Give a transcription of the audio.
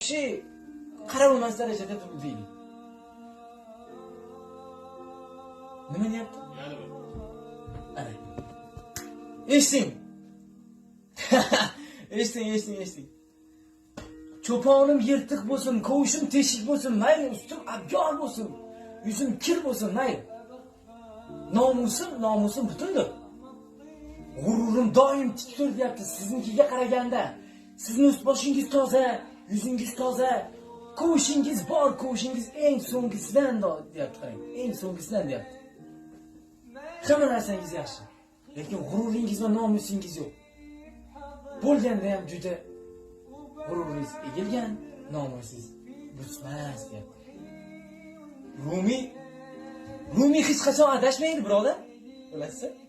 kishi qaramas darajada deylik. Nima deyapti? Ana. Eshiting. Eshiting. Cho'ponim yirtiq bo'lsin, kovushim teshik bo'lsin, mayli ustim abgor bo'lsin, yuzim kir bo'lsin, mayli. Nomusim butundir. G'ururim doim tik tur deyapti siznikiga qaraganda. Sizning ust boshingiz toza, yuzingiz toza, kovushingiz bor, kovushingiz eng so'ngisidan deyapti, qarang. Eng so'ngisidan deyapti. Hamma narsangiz yaxshi, lekin g'ururingiz va nomusingiz yo'q. Bo'lganda ham juda g'ururingiz egilgan, nomusingiz butmas deyapti. Rumi hech qachon adashmaydi, birodar. Bilasizmi?